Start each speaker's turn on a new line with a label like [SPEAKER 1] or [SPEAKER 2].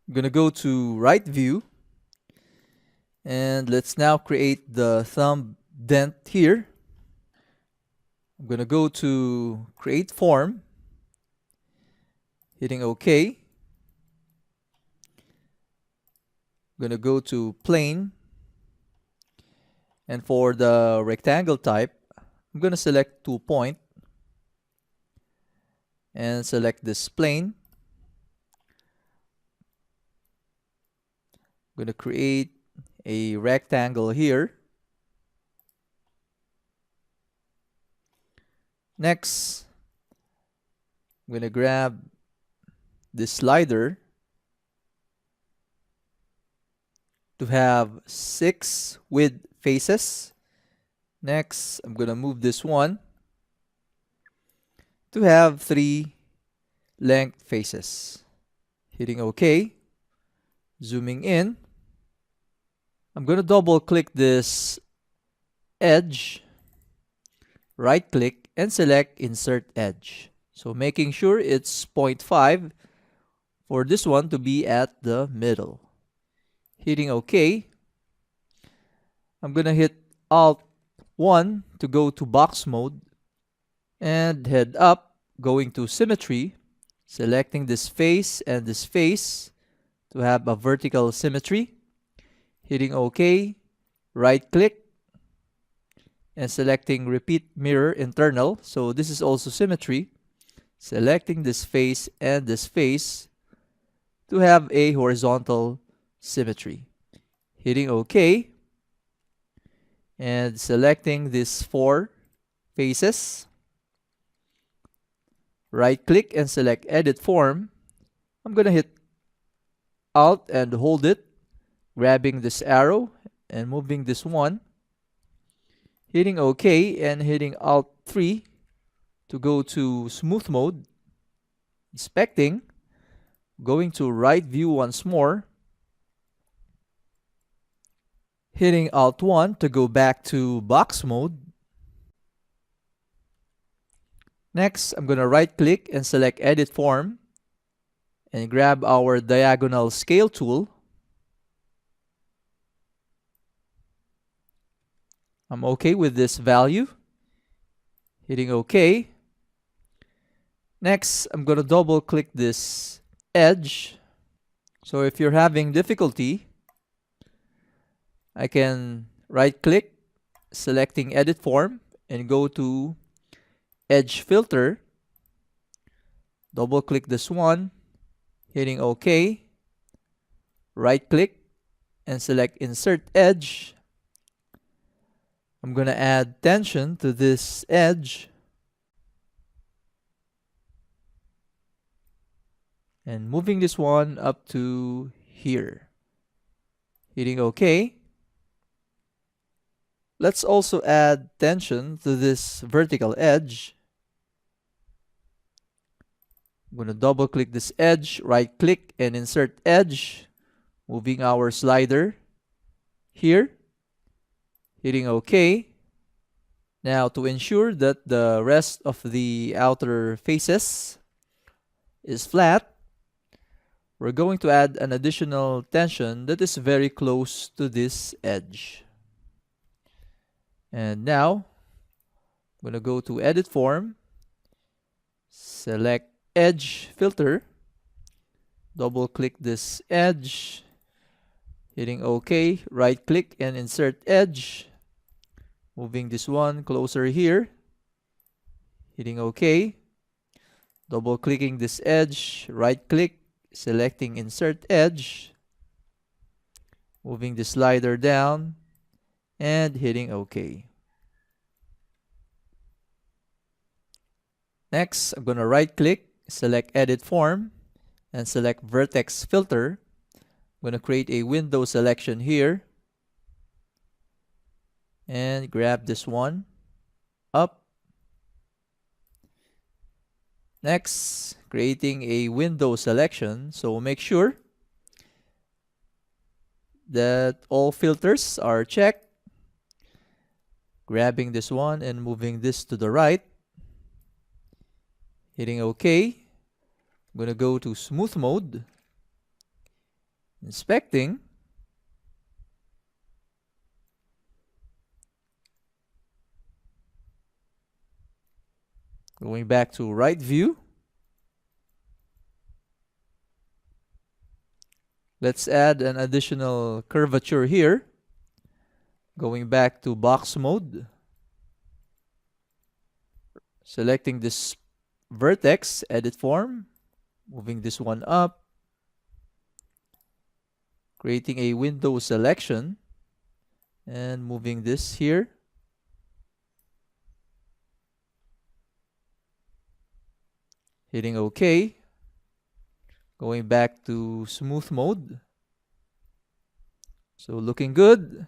[SPEAKER 1] I'm going to go to right view, and let's now create the thumb dent here. I'm going to go to create form, hitting OK. I'm going to go to plane, and for the rectangle type, I'm going to select 2-point and select this plane. I'm going to create a rectangle here. Next, I'm going to grab this slider to have 6 width faces. Next, I'm going to move this one to have 3 length faces. Hitting OK. Zooming in. I'm going to double click this edge, right click, and select Insert Edge. So making sure it's 0.5 for this one to be at the middle. Hitting OK. I'm going to hit Alt 1 to go to box mode and head up, going to symmetry, selecting this face and this face to have a vertical symmetry. Hitting OK, right click, and selecting repeat mirror internal. So this is also symmetry. Selecting this face and this face to have a horizontal symmetry. Hitting OK, and selecting these 4 faces. Right click and select edit form. I'm going to hit Alt and hold it, grabbing this arrow and moving this one. Hitting OK and hitting Alt 3 to go to smooth mode. Inspecting. Going to right view once more. Hitting Alt 1 to go back to box mode. Next, I'm going to right click and select edit form and grab our diagonal scale tool. I'm okay with this value. Hitting OK. Next, I'm going to double click this edge. So if you're having difficulty, I can right click, selecting edit form, and go to edge filter. Double click this one, hitting OK. Right click and select insert edge. I'm going to add tension to this edge. And moving this one up to here. Hitting OK. Let's also add tension to this vertical edge. I'm going to double click this edge, right click and insert edge. Moving our slider here. Hitting OK. Now to ensure that the rest of the outer faces is flat, we're going to add an additional tension that is very close to this edge. And now, I'm going to go to edit form, select edge filter, double click this edge, hitting OK, right click and insert edge, moving this one closer here, hitting OK, double clicking this edge, right click, selecting insert edge, moving the slider down, and hitting OK. Next, I'm going to right click, select edit form, and select Vertex Filter. I'm going to create a window selection here. And grab this one up. Next, creating a window selection. So make sure that all filters are checked. Grabbing this one and moving this to the right. Hitting OK. I'm going to go to smooth mode. Inspecting. Going back to right view. Let's add an additional curvature here. Going back to box mode. Selecting this vertex, edit form. Moving this one up. Creating a window selection. And moving this here. Hitting OK. Going back to smooth mode. So looking good.